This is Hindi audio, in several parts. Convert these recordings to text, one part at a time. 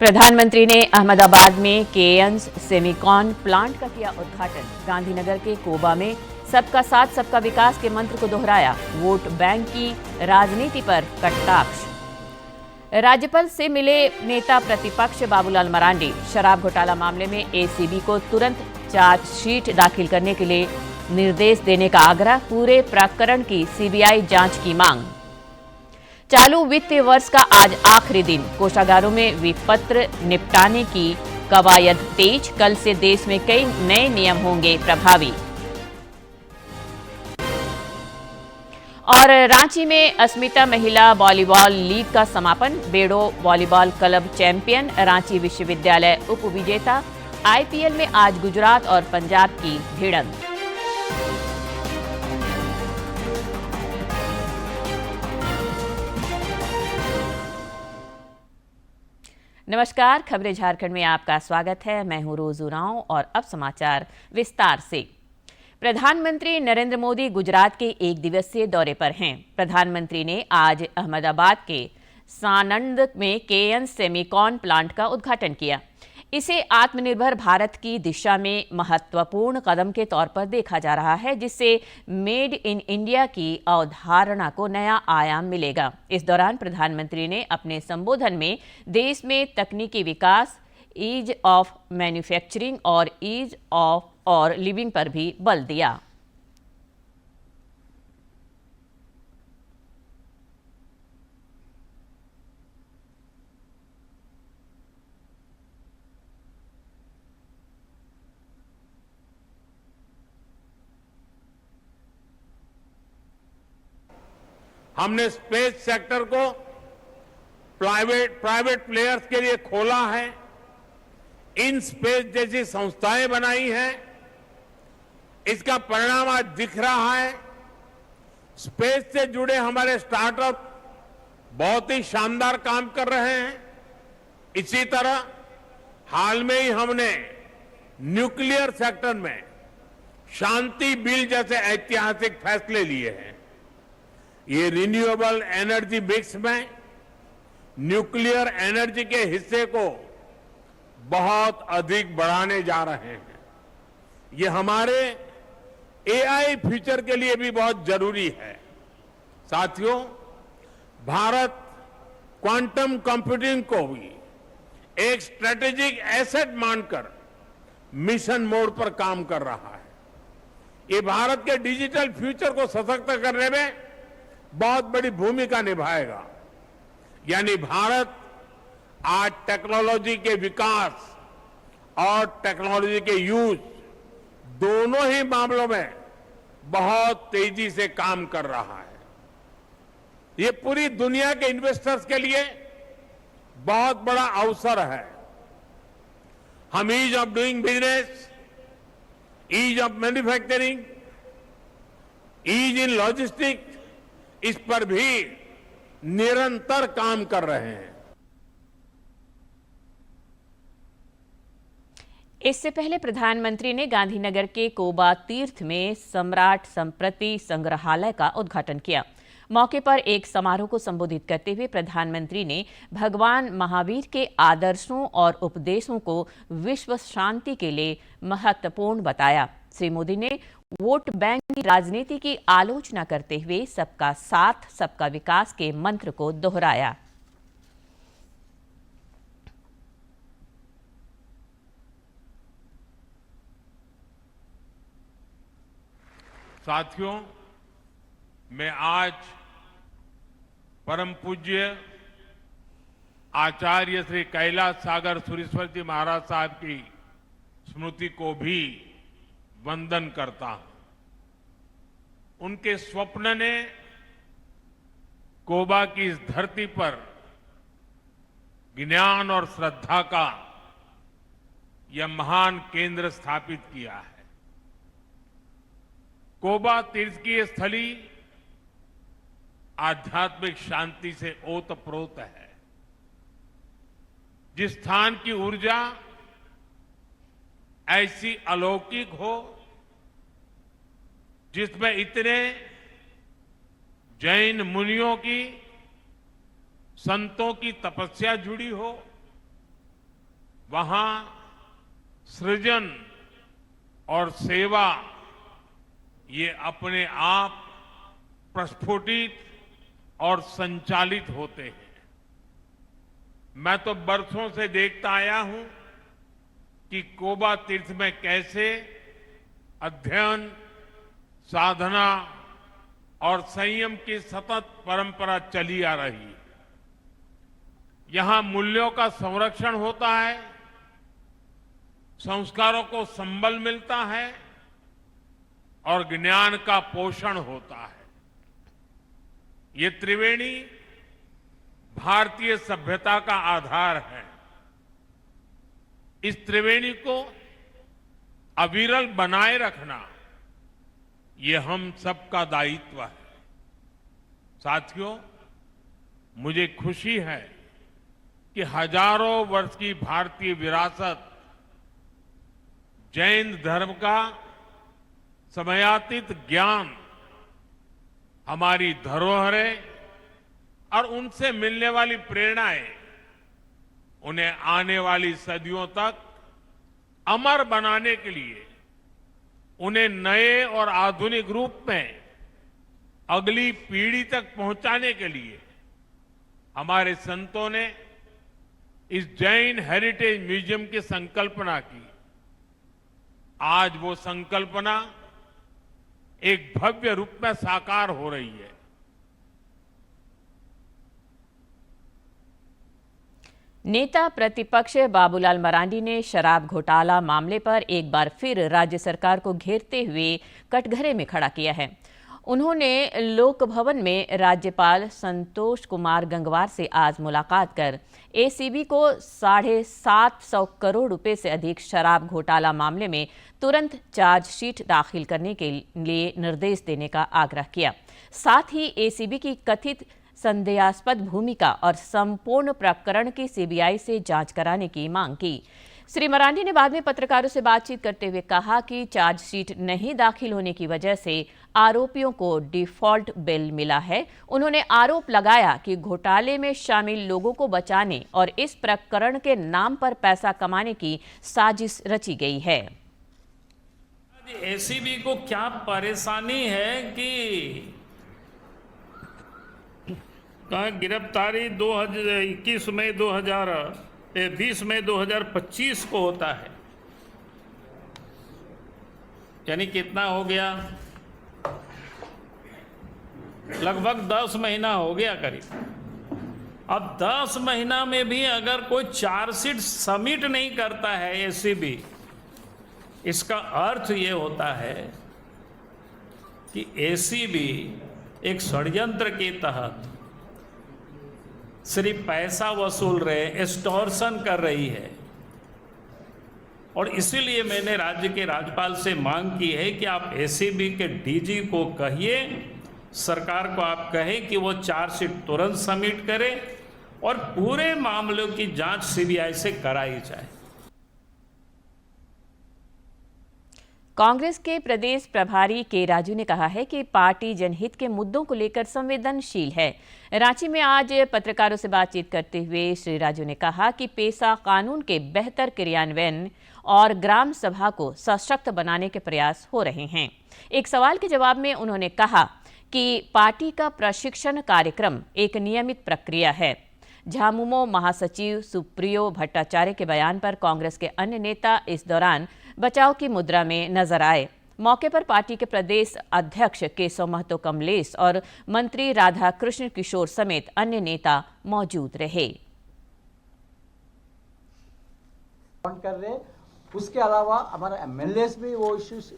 प्रधानमंत्री ने अहमदाबाद में केयन्स सेमीकॉन प्लांट का किया उद्घाटन। गांधीनगर के कोबा में सबका साथ सबका विकास के मंत्र को दोहराया। वोट बैंक की राजनीति पर कटाक्ष। राज्यपाल से मिले नेता प्रतिपक्ष बाबूलाल मरांडी। शराब घोटाला मामले में एसीबी को तुरंत चार्जशीट दाखिल करने के लिए निर्देश देने का आग्रह। पूरे प्रकरण की सीबीआई जांच की मांग। चालू वित्तीय वर्ष का आज आखिरी दिन। कोषागारों में विपत्र निपटाने की कवायद तेज। कल से देश में कई नए नियम होंगे प्रभावी। और रांची में अस्मिता महिला वॉलीबॉल लीग का समापन। बेड़ो वॉलीबॉल क्लब चैंपियन, रांची विश्वविद्यालय उप विजेता। आईपीएल में आज गुजरात और पंजाब की भिड़ंत। नमस्कार, खबरें झारखंड में आपका स्वागत है। मैं हूं रोज उरांव और अब समाचार विस्तार से। प्रधानमंत्री नरेंद्र मोदी गुजरात के एक दिवसीय दौरे पर हैं। प्रधानमंत्री ने आज अहमदाबाद के सानंद में केयन्स सेमीकॉन प्लांट का उद्घाटन किया। इसे आत्मनिर्भर भारत की दिशा में महत्वपूर्ण कदम के तौर पर देखा जा रहा है, जिससे मेड इन इंडिया की अवधारणा को नया आयाम मिलेगा। इस दौरान प्रधानमंत्री ने अपने संबोधन में देश में तकनीकी विकास, ईज ऑफ मैन्युफैक्चरिंग और ईज ऑफ और लिविंग पर भी बल दिया। हमने स्पेस सेक्टर को प्राइवेट प्लेयर्स के लिए खोला है। इन स्पेस जैसी संस्थाएं बनाई हैं। इसका परिणाम आज दिख रहा है। स्पेस से जुड़े हमारे स्टार्टअप बहुत ही शानदार काम कर रहे हैं। इसी तरह हाल में ही हमने न्यूक्लियर सेक्टर में शांति बिल जैसे ऐतिहासिक फैसले लिए हैं। ये रिन्यूएबल एनर्जी मिक्स में न्यूक्लियर एनर्जी के हिस्से को बहुत अधिक बढ़ाने जा रहे हैं। ये हमारे एआई फ्यूचर के लिए भी बहुत जरूरी है। साथियों, भारत क्वांटम कंप्यूटिंग को भी एक स्ट्रेटेजिक एसेट मानकर मिशन मोड पर काम कर रहा है। ये भारत के डिजिटल फ्यूचर को सशक्त करने में बहुत बड़ी भूमिका निभाएगा। यानी भारत आज टेक्नोलॉजी के विकास और टेक्नोलॉजी के यूज दोनों ही मामलों में बहुत तेजी से काम कर रहा है। ये पूरी दुनिया के इन्वेस्टर्स के लिए बहुत बड़ा अवसर है। हम ease of doing business, ease of manufacturing, ease in logistics, इस पर भी निरंतर काम कर रहे हैं। इससे पहले प्रधानमंत्री ने गांधीनगर के कोबा तीर्थ में सम्राट संप्रति संग्रहालय का उद्घाटन किया। मौके पर एक समारोह को संबोधित करते हुए प्रधानमंत्री ने भगवान महावीर के आदर्शों और उपदेशों को विश्व शांति के लिए महत्वपूर्ण बताया। श्री मोदी ने वोट बैंक की राजनीति की आलोचना करते हुए सबका साथ सबका विकास के मंत्र को दोहराया। साथियों, मैं आज परम पूज्य आचार्य श्री कैलाश सागर सुरेश्वर जी महाराज साहब की स्मृति को भी वंदन करता हूं। उनके स्वप्न ने कोबा की इस धरती पर ज्ञान और श्रद्धा का यह महान केंद्र स्थापित किया है। कोबा तीर्थ की यह स्थली आध्यात्मिक शांति से ओतप्रोत है। जिस स्थान की ऊर्जा ऐसी अलौकिक हो, जिसमें इतने जैन मुनियों की, संतों की तपस्या जुड़ी हो, वहां सृजन और सेवा ये अपने आप प्रस्फुटित और संचालित होते हैं। मैं तो बरसों से देखता आया हूं कि कोबा तीर्थ में कैसे अध्ययन, साधना और संयम की सतत परंपरा चली आ रही है। यहां मूल्यों का संरक्षण होता है, संस्कारों को संबल मिलता है और ज्ञान का पोषण होता है। ये त्रिवेणी भारतीय सभ्यता का आधार है। इस त्रिवेणी को अविरल बनाए रखना ये हम सबका दायित्व है। साथियों, मुझे खुशी है कि हजारों वर्ष की भारतीय विरासत, जैन धर्म का समयातीत ज्ञान, हमारी धरोहरें और उनसे मिलने वाली प्रेरणाएं उन्हें आने वाली सदियों तक अमर बनाने के लिए, उन्हें नए और आधुनिक रूप में अगली पीढ़ी तक पहुंचाने के लिए हमारे संतों ने इस जैन हेरिटेज म्यूजियम की संकल्पना की। आज वो संकल्पना एक भव्य रूप में साकार हो रही है। नेता प्रतिपक्ष बाबूलाल मरांडी ने शराब घोटाला मामले पर एक बार फिर राज्य सरकार को घेरते हुए कटघरे में खड़ा किया है। उन्होंने लोक भवन में राज्यपाल संतोष कुमार गंगवार से आज मुलाकात कर एसीबी को 750 करोड़ रुपए से अधिक शराब घोटाला मामले में तुरंत चार्जशीट दाखिल करने के लिए निर्देश देने का आग्रह किया। साथ ही एसीबी की कथित संदेहास्पद भूमिका और संपूर्ण प्रकरण की सीबीआई से जांच कराने की मांग की। श्री मरांडी ने बाद में पत्रकारों से बातचीत करते हुए कहा कि चार्जशीट नहीं दाखिल होने की वजह से आरोपियों को डिफॉल्ट बेल मिला है। उन्होंने आरोप लगाया कि घोटाले में शामिल लोगों को बचाने और इस प्रकरण के नाम पर पैसा कमाने की साजिश रची गई है। एसीबी को क्या परेशानी है कि गिरफ्तारी 2021 मई 2020 मई 2025 को होता है, यानी कितना हो गया, लगभग 10 महीना हो गया करीब। अब 10 महीना में भी अगर कोई चार्जशीट सबमिट नहीं करता है एसीबी, इसका अर्थ ये होता है कि एसीबी एक षड्यंत्र के तहत सिर्फ पैसा वसूल रहे, एक्सटॉर्शन कर रही है। और इसीलिए मैंने राज्य के राज्यपाल से मांग की है कि आप एसीबी के डीजी को कहिए, सरकार को आप कहें कि वो चार्जशीट तुरंत सबमिट करे और पूरे मामलों की जांच सीबीआई से कराई जाए। कांग्रेस के प्रदेश प्रभारी के राजू ने कहा है कि पार्टी जनहित के मुद्दों को लेकर संवेदनशील है। रांची में आज पत्रकारों से बातचीत करते हुए श्री राजू ने कहा कि पेशा कानून के बेहतर क्रियान्वयन और ग्राम सभा को सशक्त बनाने के प्रयास हो रहे हैं। एक सवाल के जवाब में उन्होंने कहा कि पार्टी का प्रशिक्षण कार्यक्रम एक नियमित प्रक्रिया है। झामुमो महासचिव सुप्रियो भट्टाचार्य के बयान पर कांग्रेस के अन्य नेता इस दौरान बचाव की मुद्रा में नजर आए। मौके पर पार्टी के प्रदेश अध्यक्ष केशव महतो कमलेश और मंत्री राधा कृष्ण किशोर समेत अन्य नेता मौजूद रहे। कर रहे, उसके अलावा हमारा एमएलएस भी वो इश्यूज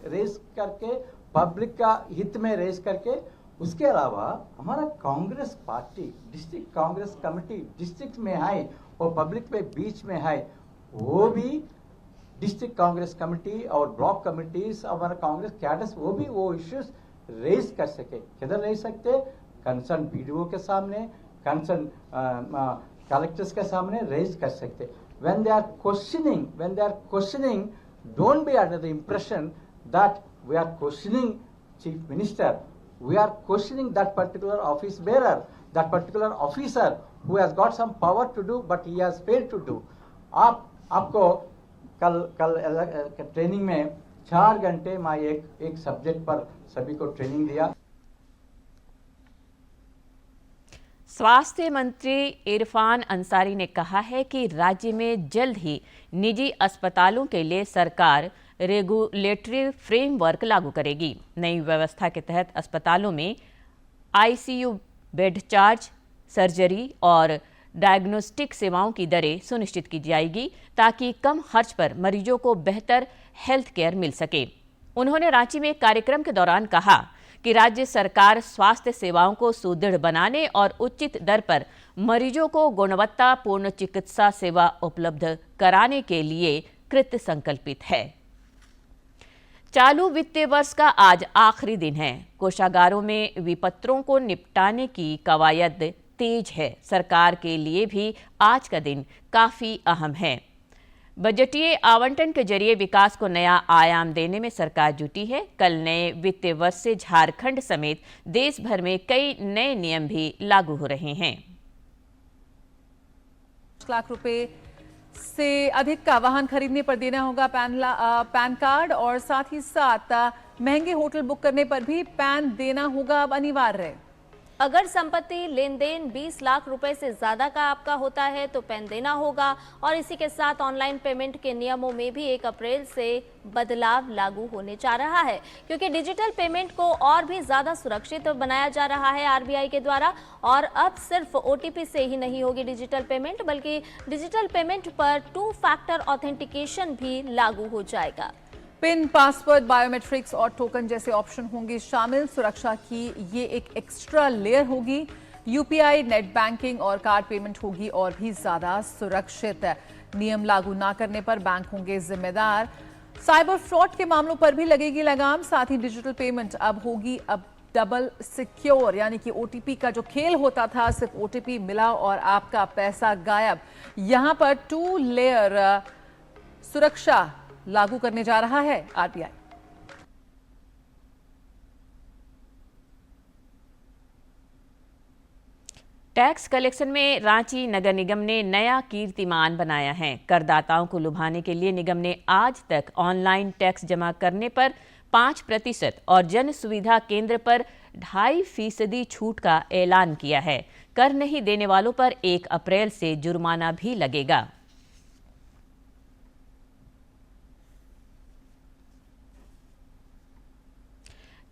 रेज करके पब्लिक का हित में रेज करके, उसके अलावा हमारा Congress party district Congress committee district में है और पब्लिक में बीच में है, वो भी डिस्ट्रिक्ट कांग्रेस कमेटी और ब्लॉक कमिटीज हमारा कांग्रेस कैडर्स वो भी वो इश्यूज रेज कर सके। किधर रेज सकते? कंसर्न बीडीओ के सामने, कंसर्न कलेक्टर्स के सामने रेज कर सकते। when they are questioning, don't be under the impression that we are questioning chief minister. We are questioning that particular office bearer, that particular officer who has got some power to do but he has failed to do. आप आपको कल ट्रेनिंग में 4 घंटे मैं एक सब्जेक्ट पर सभी को ट्रेनिंग दिया। स्वास्थ्य मंत्री इरफान अंसारी ने कहा है कि राज्य में जल्द ही निजी अस्पतालों के लिए सरकार रेगुलेटरी फ्रेमवर्क लागू करेगी। नई व्यवस्था के तहत अस्पतालों में आईसीयू बेड चार्ज, सर्जरी और डायग्नोस्टिक सेवाओं की दरें सुनिश्चित की जाएगी ताकि कम खर्च पर मरीजों को बेहतर हेल्थ केयर मिल सके। उन्होंने रांची में एक कार्यक्रम के दौरान कहा कि राज्य सरकार स्वास्थ्य सेवाओं को सुदृढ़ बनाने और उचित दर पर मरीजों को गुणवत्तापूर्ण चिकित्सा सेवा उपलब्ध कराने के लिए कृत संकल्पित है। चालू वित्तीय वर्ष का आज आखिरी दिन है। कोषागारों में विपत्रों को निपटाने की कवायद तेज है। सरकार के लिए भी आज का दिन काफी अहम है। बजटीय आवंटन के जरिए विकास को नया आयाम देने में सरकार जुटी है। कल नए वित्तीय वर्ष से झारखंड समेत देश भर में कई नए नियम भी लागू हो रहे हैं। 5 लाख रुपए से अधिक का वाहन खरीदने पर देना होगा पैन कार्ड, और साथ ही साथ महंगे होटल बुक करने पर भी पैन देना होगा अब अनिवार्य। अगर संपत्ति लेन देन 20 लाख रुपए से ज्यादा का आपका होता है तो पैन देना होगा। और इसी के साथ ऑनलाइन पेमेंट के नियमों में भी 1 अप्रैल से बदलाव लागू होने जा रहा है, क्योंकि डिजिटल पेमेंट को और भी ज्यादा सुरक्षित बनाया जा रहा है आरबीआई के द्वारा। और अब सिर्फ ओटीपी से ही नहीं होगी डिजिटल पेमेंट, बल्कि डिजिटल पेमेंट पर 2 फैक्टर ऑथेंटिकेशन भी लागू हो जाएगा। पिन, पासवर्ड, बायोमेट्रिक्स और टोकन जैसे ऑप्शन होंगे शामिल। सुरक्षा की ये एक एक्स्ट्रा लेयर होगी। यूपीआई, नेट बैंकिंग और कार्ड पेमेंट होगी और भी ज्यादा सुरक्षित। नियम लागू ना करने पर बैंक होंगे जिम्मेदार। साइबर फ्रॉड के मामलों पर भी लगेगी लगाम। साथ ही डिजिटल पेमेंट अब होगी डबल सिक्योर, यानी कि ओटीपी का जो खेल होता था, सिर्फ ओटीपी मिला और आपका पैसा गायब, यहां पर 2 लेयर सुरक्षा लागू करने जा रहा है आरबीआई। टैक्स कलेक्शन में रांची नगर निगम ने नया कीर्तिमान बनाया है। करदाताओं को लुभाने के लिए निगम ने आज तक ऑनलाइन टैक्स जमा करने पर 5% और जन सुविधा केंद्र पर 2.5% छूट का ऐलान किया है। कर नहीं देने वालों पर 1 अप्रैल से जुर्माना भी लगेगा।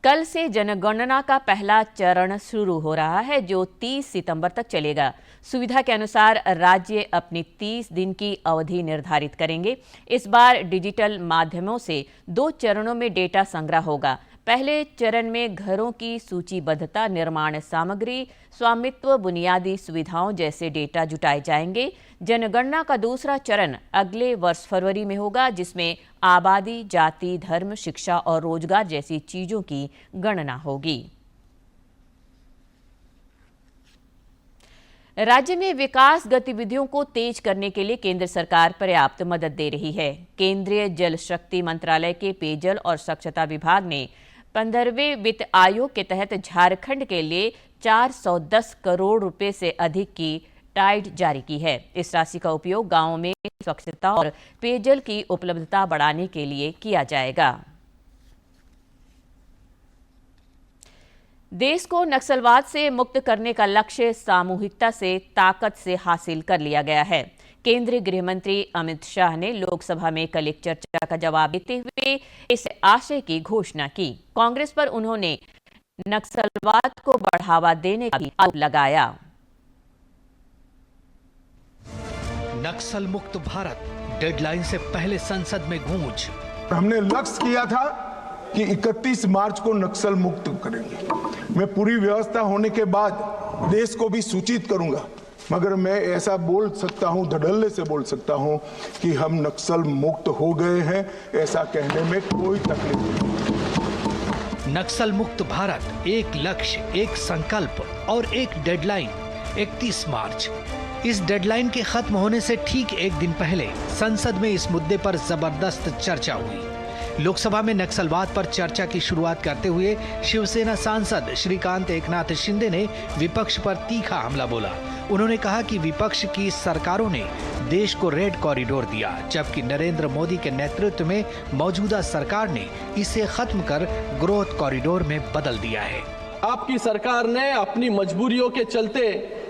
कल से जनगणना का पहला चरण शुरू हो रहा है, जो 30 सितंबर तक चलेगा। सुविधा के अनुसार राज्य अपनी 30 दिन की अवधि निर्धारित करेंगे। इस बार डिजिटल माध्यमों से 2 चरणों में डेटा संग्रह होगा। पहले चरण में घरों की सूचीबद्धता, निर्माण सामग्री, स्वामित्व, बुनियादी सुविधाओं जैसे डेटा जुटाए जाएंगे। जनगणना का दूसरा चरण अगले वर्ष फरवरी में होगा, जिसमें आबादी, जाति, धर्म, शिक्षा और रोजगार जैसी चीजों की गणना होगी। राज्य में विकास गतिविधियों को तेज करने के लिए केंद्र सरकार पर्याप्त मदद दे रही है। केंद्रीय जल शक्ति मंत्रालय के पेयजल और स्वच्छता विभाग ने 15वें वित्त आयोग के तहत झारखंड के लिए 410 करोड़ रुपए से अधिक की टाइड जारी की है। इस राशि का उपयोग गांवों में स्वच्छता और पेयजल की उपलब्धता बढ़ाने के लिए किया जाएगा। देश को नक्सलवाद से मुक्त करने का लक्ष्य सामूहिकता से, ताकत से हासिल कर लिया गया है। केंद्रीय गृह मंत्री अमित शाह ने लोकसभा में कल एक चर्चा का जवाब देते हुए इस आशय की घोषणा की। कांग्रेस पर उन्होंने नक्सलवाद को बढ़ावा देने का भी आरोप लगाया। नक्सल मुक्त भारत डेडलाइन से पहले संसद में गूंज। हमने लक्ष्य किया था कि 31 मार्च को नक्सल मुक्त करेंगे। मैं पूरी व्यवस्था होने के बाद देश को भी सूचित करूंगा, मगर मैं ऐसा बोल सकता हूं, धड़ल्ले से बोल सकता हूं कि हम नक्सल मुक्त हो गए हैं। ऐसा कहने में कोई तकलीफ नहीं। नक्सल मुक्त भारत, एक लक्ष्य, एक संकल्प और एक डेडलाइन 31 मार्च। इस डेडलाइन के खत्म होने से ठीक एक दिन पहले संसद में इस मुद्दे पर जबरदस्त चर्चा हुई। लोकसभा में नक्सलवाद पर चर्चा की शुरुआत करते हुए शिवसेना सांसद श्रीकांत एकनाथ शिंदे ने विपक्ष पर तीखा हमला बोला। उन्होंने कहा कि विपक्ष की सरकारों ने देश को रेड कॉरिडोर दिया, जबकि नरेंद्र मोदी के नेतृत्व में मौजूदा सरकार ने इसे खत्म कर ग्रोथ कॉरिडोर में बदल दिया है। आपकी सरकार ने अपनी मजबूरियों के चलते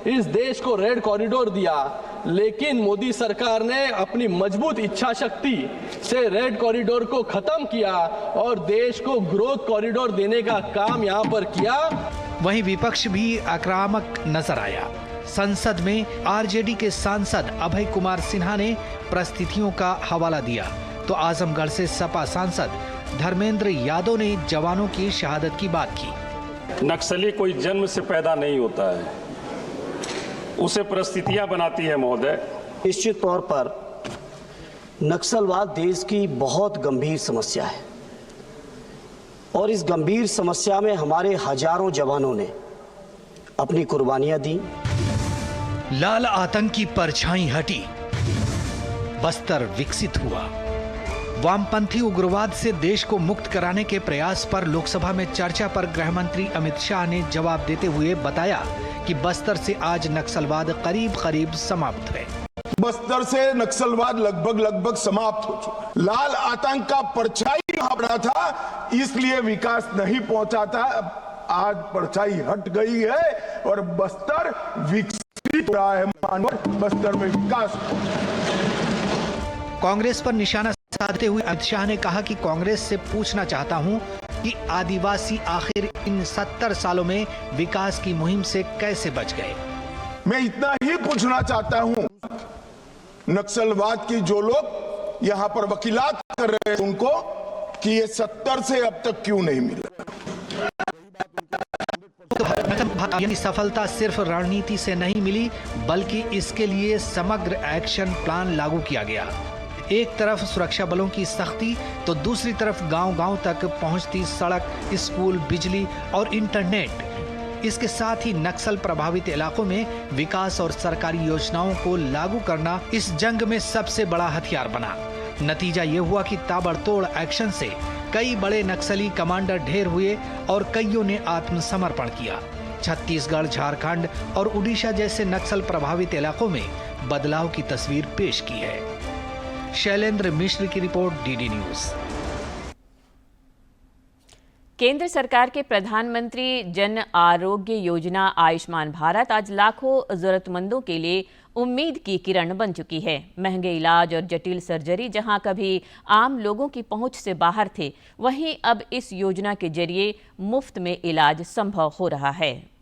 इस देश को रेड कॉरिडोर दिया, लेकिन मोदी सरकार ने अपनी मजबूत इच्छा शक्ति से रेड कॉरिडोर को खत्म किया और देश को ग्रोथ कॉरिडोर देने का काम यहाँ पर किया। वहीं विपक्ष भी आक्रामक नजर आया। संसद में आरजेडी के सांसद अभय कुमार सिन्हा ने परिस्थितियों का हवाला दिया, तो आजमगढ़ से सपा सांसद धर्मेंद्र यादव ने जवानों की शहादत की बात की। नक्सली कोई जन्म से पैदा नहीं होता है, उसे परिस्थितियां बनाती है महोदय। निश्चित तौर पर नक्सलवाद देश की बहुत गंभीर समस्या है और इस गंभीर समस्या में हमारे हजारों जवानों ने अपनी कुर्बानियां दी। लाल आतंक की परछाई हटी, बस्तर विकसित हुआ। वामपंथी उग्रवाद से देश को मुक्त कराने के प्रयास पर लोकसभा में चर्चा पर गृह मंत्री अमित शाह ने जवाब देते हुए बताया कि बस्तर से आज नक्सलवाद करीब समाप्त है। बस्तर से नक्सलवाद लगभग समाप्त हो चुका। लाल आतंक का परछाई वहां बना था, इसलिए विकास नहीं पहुंचा था। आज परछाई हट गई है और बस्तर विकसित हो रहा है। बस्तर में विकास। कांग्रेस पर निशाना साधते हुए अमित शाह ने कहा कि कांग्रेस से पूछना चाहता हूं कि आदिवासी आखिर इन 70 सालों में विकास की मुहिम से कैसे बच गए। मैं इतना ही पूछना चाहता हूं, नक्सलवाद की जो लोग यहां पर वकीलात कर रहे हैं उनको, कि ये 70 से अब तक क्यों नहीं मिला। यानी सफलता सिर्फ रणनीति से नहीं मिली, बल्कि इसके लिए समग्र एक्शन प्लान लागू किया गया। एक तरफ सुरक्षा बलों की सख्ती, तो दूसरी तरफ गांव-गांव तक पहुंचती सड़क, स्कूल, बिजली और इंटरनेट। इसके साथ ही नक्सल प्रभावित इलाकों में विकास और सरकारी योजनाओं को लागू करना इस जंग में सबसे बड़ा हथियार बना। नतीजा ये हुआ कि ताबड़तोड़ एक्शन से कई बड़े नक्सली कमांडर ढेर हुए और कईयों ने आत्मसमर्पण किया। छत्तीसगढ़, झारखंड और उड़ीसा जैसे नक्सल प्रभावित इलाकों में बदलाव की तस्वीर पेश की है। शैलेंद्र मिश्र की रिपोर्ट, डीडी न्यूज। केंद्र सरकार के प्रधानमंत्री जन आरोग्य योजना आयुष्मान भारत आज लाखों जरूरतमंदों के लिए उम्मीद की किरण बन चुकी है। महंगे इलाज और जटिल सर्जरी जहां कभी आम लोगों की पहुंच से बाहर थे, वहीं अब इस योजना के जरिए मुफ्त में इलाज संभव हो रहा है।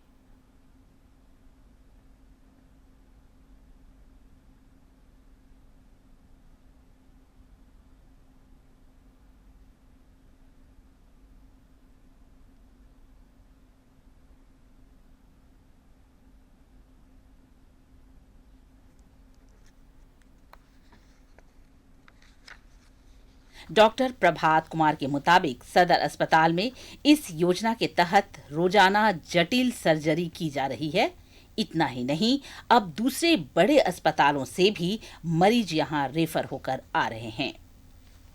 डॉक्टर प्रभात कुमार के मुताबिक सदर अस्पताल में इस योजना के तहत रोजाना जटिल सर्जरी की जा रही है। इतना ही नहीं, अब दूसरे बड़े अस्पतालों से भी मरीज यहां रेफर होकर आ रहे हैं।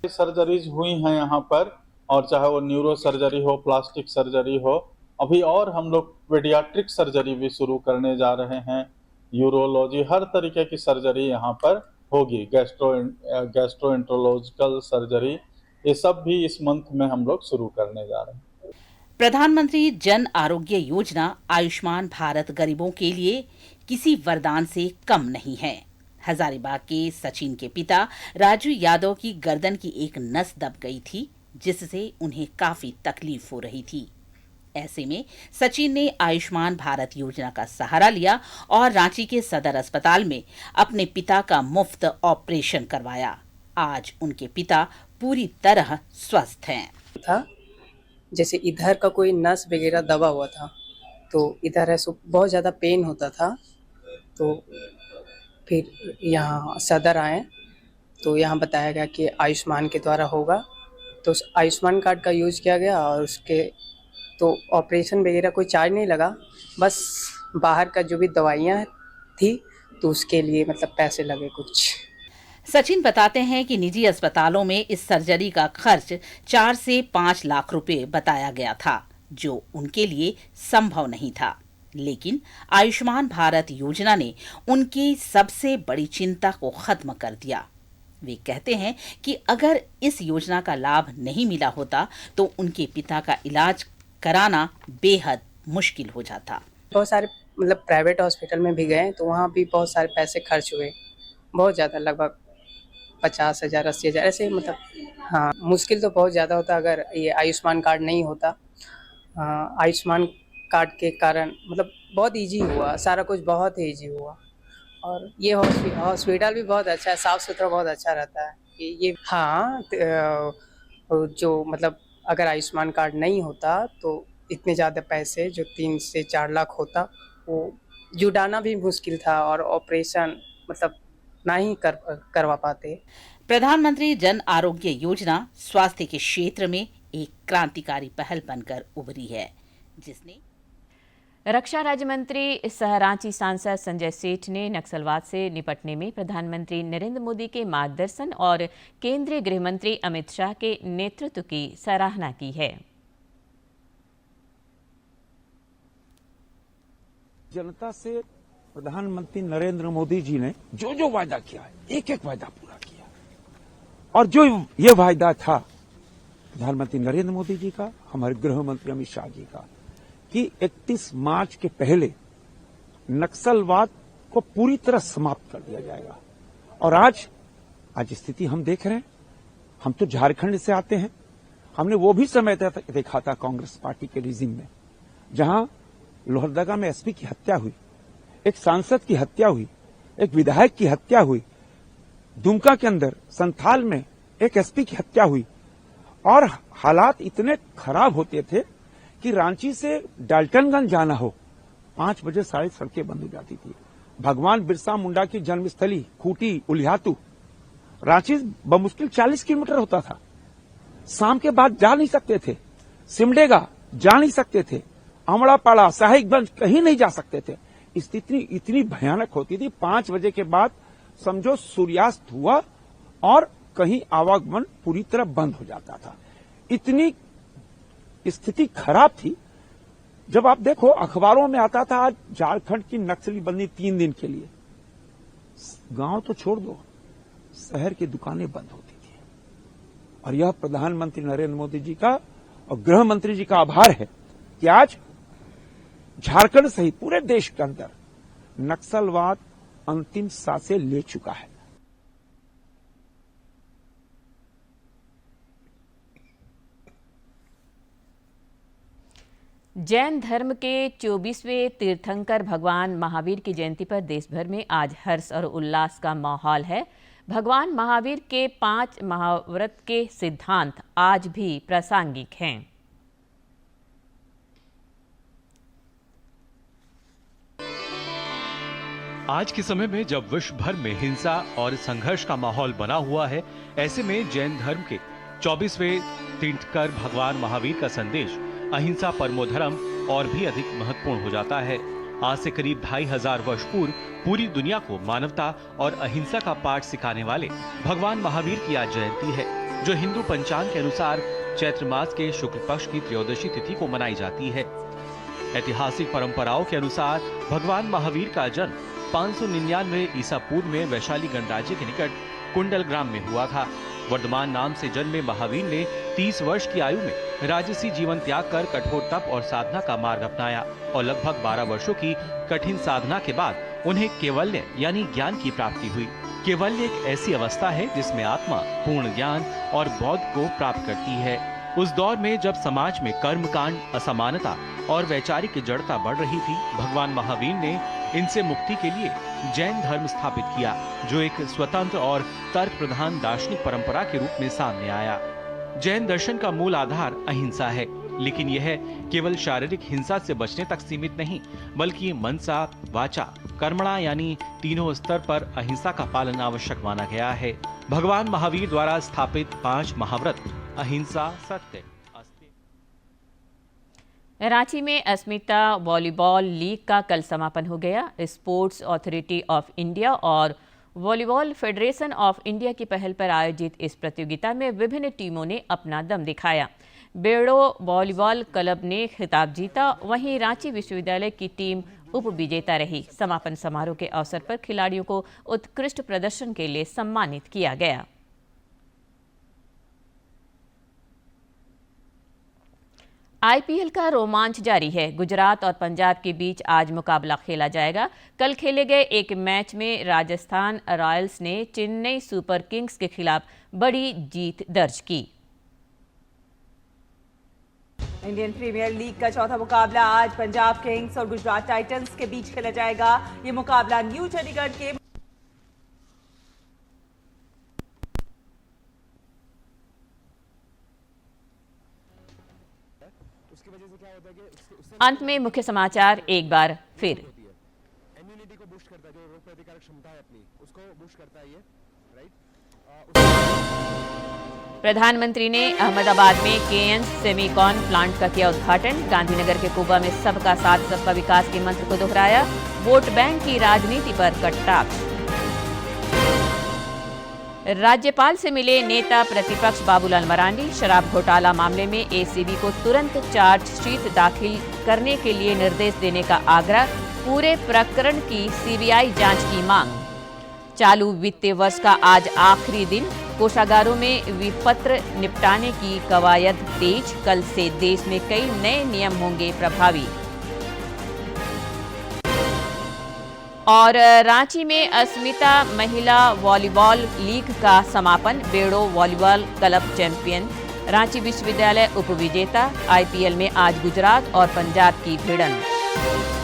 सर्जरीज हुई हैं यहाँ पर, और चाहे वो न्यूरो सर्जरी हो, प्लास्टिक सर्जरी हो, अभी और हम लोग पीडियाट्रिक सर्जरी भी शुरू करने जा रहे हैं। यूरोलॉजी, हर तरीके की सर्जरी यहाँ पर होगी। गैस्ट्रोएंटरोलॉजिकल सर्जरी, ये सब भी इस मंथ में हम लोग शुरू करने जा रहे हैं। प्रधानमंत्री जन आरोग्य योजना आयुष्मान भारत गरीबों के लिए किसी वरदान से कम नहीं है। हजारीबाग के सचिन के पिता राजू यादव की गर्दन की एक नस दब गई थी, जिससे उन्हें काफी तकलीफ हो रही थी। ऐसे में सचिन ने आयुष्मान भारत योजना का सहारा लिया और रांची के सदर अस्पताल में अपने पिता का मुफ्त ऑपरेशन करवाया। आज उनके पिता पूरी तरह स्वस्थ हैं। जैसे इधर का कोई नस वगैरह दबा हुआ था, तो इधर है बहुत ज़्यादा पेन होता था। तो फिर यहाँ सदर आए, तो यहाँ बताया गया कि आयुष्मान के द्वारा होगा, तो उस आयुष्मान कार्ड का यूज़ किया गया और उसके तो ऑपरेशन वगैरह कोई चार्ज नहीं लगा, बस बाहर का जो भी दवाइयाँ थी तो उसके लिए मतलब पैसे लगे कुछ। सचिन बताते हैं कि निजी अस्पतालों में इस सर्जरी का खर्च 4 से 5 लाख रुपए बताया गया था, जो उनके लिए संभव नहीं था। लेकिन आयुष्मान भारत योजना ने उनकी सबसे बड़ी चिंता को खत्म कर दिया। वे कहते हैं कि अगर इस योजना का लाभ नहीं मिला होता तो उनके पिता का इलाज कराना बेहद मुश्किल हो जाता। बहुत सारे मतलब प्राइवेट हॉस्पिटल में भी गए तो वहाँ भी बहुत सारे पैसे खर्च हुए, बहुत ज़्यादा, लगभग 50,000 80,000 ऐसे, मतलब हाँ मुश्किल तो बहुत ज़्यादा होता अगर ये आयुष्मान कार्ड नहीं होता। आयुष्मान कार्ड के कारण मतलब बहुत इजी हुआ, सारा कुछ बहुत ही इजी हुआ। और ये हॉस्पिटल भी बहुत अच्छा है, साफ़ सुथरा बहुत अच्छा रहता है ये। हाँ जो मतलब अगर आयुष्मान कार्ड नहीं होता तो इतने ज़्यादा पैसे जो 3 से 4 लाख होता वो जुटाना भी मुश्किल था और ऑपरेशन मतलब ना ही करवा पाते। प्रधानमंत्री जन आरोग्य योजना स्वास्थ्य के क्षेत्र में एक क्रांतिकारी पहल बनकर उभरी है, जिसने रक्षा राज्य मंत्री सह रांची सांसद संजय सेठ ने नक्सलवाद से निपटने में प्रधानमंत्री नरेंद्र मोदी के मार्गदर्शन और केंद्रीय गृह मंत्री अमित शाह के नेतृत्व की सराहना की है। जनता से प्रधानमंत्री नरेंद्र मोदी जी ने जो जो वायदा किया है, एक एक वायदा पूरा किया। और जो ये वायदा था प्रधानमंत्री नरेंद्र मोदी जी का, हमारे गृह मंत्री अमित शाह जी का, कि 31 मार्च के पहले नक्सलवाद को पूरी तरह समाप्त कर दिया जाएगा। और आज स्थिति हम देख रहे हैं। हम तो झारखंड से आते हैं, हमने वो भी समय देखा था कांग्रेस पार्टी के रिजिम में, जहां लोहरदगा में एसपी की हत्या हुई, एक सांसद की हत्या हुई, एक विधायक की हत्या हुई, दुमका के अंदर संथाल में एक एसपी की हत्या हुई। और हालात इतने खराब होते थे कि रांची से डाल्टनगंज जाना हो 5 बजे सारी सड़कें बंद हो जाती थी। भगवान बिरसा मुंडा की जन्मस्थली खूंटी उलियातू रांची बमुश्किल 40 किलोमीटर होता था। शाम के बाद जा नहीं सकते थे, सिमडेगा जा नहीं सकते थे, अमड़ापाड़ा साहिबगंज कहीं नहीं जा सकते थे। स्थिति इतनी भयानक होती थी। 5 बजे के बाद समझो सूर्यास्त हुआ और कहीं आवागमन पूरी तरह बंद हो जाता था। इतनी स्थिति खराब थी। जब आप देखो अखबारों में आता था आज झारखंड की नक्सली बंदी 3 दिन के लिए, गांव तो छोड़ दो, शहर की दुकानें बंद होती थी। और यह प्रधानमंत्री नरेंद्र मोदी जी का और गृह मंत्री जी का आभार है कि आज झारखंड सहित पूरे देश के अंदर नक्सलवाद अंतिम सांसें ले चुका है। जैन धर्म के 24वें तीर्थंकर भगवान महावीर की जयंती पर देश भर में आज हर्ष और उल्लास का माहौल है। भगवान महावीर के 5 महाव्रत के सिद्धांत आज भी प्रासंगिक हैं। आज के समय में जब विश्व भर में हिंसा और संघर्ष का माहौल बना हुआ है, ऐसे में जैन धर्म के 24वें तीर्थंकर भगवान महावीर का संदेश अहिंसा परमो धर्म और भी अधिक महत्वपूर्ण हो जाता है। आज से करीब 2500 वर्ष पूर्व पूरी दुनिया को मानवता और अहिंसा का पाठ सिखाने वाले भगवान महावीर की आज जयंती है, जो हिंदू पंचांग के अनुसार चैत्र मास के शुक्ल पक्ष की त्रयोदशी तिथि को मनाई जाती है। ऐतिहासिक परंपराओं के अनुसार भगवान महावीर का जन्म 599 ईसा पूर्व में वैशाली गणराज्य के निकट कुंडल ग्राम में हुआ था। वर्धमान नाम से जन्मे महावीर ने 30 वर्ष की आयु में राजसी जीवन त्याग कर कठोर तप और साधना का मार्ग अपनाया और लगभग 12 वर्षों की कठिन साधना के बाद उन्हें केवल्य यानी ज्ञान की प्राप्ति हुई। केवल्य एक ऐसी अवस्था है जिसमें आत्मा पूर्ण ज्ञान और बोध को प्राप्त करती है। उस दौर में जब समाज में कर्मकांड, असमानता और वैचारिक जड़ता बढ़ रही थी, भगवान महावीर ने इनसे मुक्ति के लिए जैन धर्म स्थापित किया, जो एक स्वतंत्र और तर्क प्रधान दार्शनिक परंपरा के रूप में सामने आया। जैन दर्शन का मूल आधार अहिंसा है, लेकिन यह केवल शारीरिक हिंसा से बचने तक सीमित नहीं, बल्कि मनसा, वाचा, कर्मणा यानी तीनों स्तर पर अहिंसा का पालन आवश्यक माना गया है। भगवान महावीर द्वारा स्थापित 5 महाव्रत अहिंसा, सत्य। रांची में अस्मिता वॉलीबॉल लीग का कल समापन हो गया। स्पोर्ट्स अथॉरिटी ऑफ इंडिया और वॉलीबॉल फेडरेशन ऑफ इंडिया की पहल पर आयोजित इस प्रतियोगिता में विभिन्न टीमों ने अपना दम दिखाया। बेड़ो वॉलीबॉल क्लब ने खिताब जीता, वहीं रांची विश्वविद्यालय की टीम उप विजेता रही। समापन समारोह के अवसर पर खिलाड़ियों को उत्कृष्ट प्रदर्शन के लिए सम्मानित किया गया। आईपीएल का रोमांच जारी है। गुजरात और पंजाब के बीच आज मुकाबला खेला जाएगा। कल खेले गए एक मैच में राजस्थान रॉयल्स ने चेन्नई सुपर किंग्स के खिलाफ बड़ी जीत दर्ज की। इंडियन प्रीमियर लीग का चौथा मुकाबला आज पंजाब किंग्स और गुजरात टाइटंस के बीच खेला जाएगा। ये मुकाबला न्यू चंडीगढ़ के अंत में मुख्य समाचार एक बार फिर। प्रधानमंत्री ने अहमदाबाद में केएन सेमीकॉन प्लांट का किया उद्घाटन। गांधीनगर के कुबा में सबका साथ सबका विकास के मंत्र को दोहराया। वोट बैंक की राजनीति पर कटाक्ष। राज्यपाल से मिले नेता प्रतिपक्ष बाबूलाल मरांडी। शराब घोटाला मामले में एसीबी को तुरंत चार्जशीट दाखिल करने के लिए निर्देश देने का आग्रह। पूरे प्रकरण की सीबीआई जांच की मांग। चालू वित्तीय वर्ष का आज आखिरी दिन। कोषागारों में विपत्र निपटाने की कवायद तेज। कल से देश में कई नए नियम होंगे प्रभावी। और रांची में अस्मिता महिला वॉलीबॉल लीग का समापन। बेड़ो वॉलीबॉल क्लब चैंपियन, रांची विश्वविद्यालय उप विजेता। आईपीएल में आज गुजरात और पंजाब की भिड़ंत।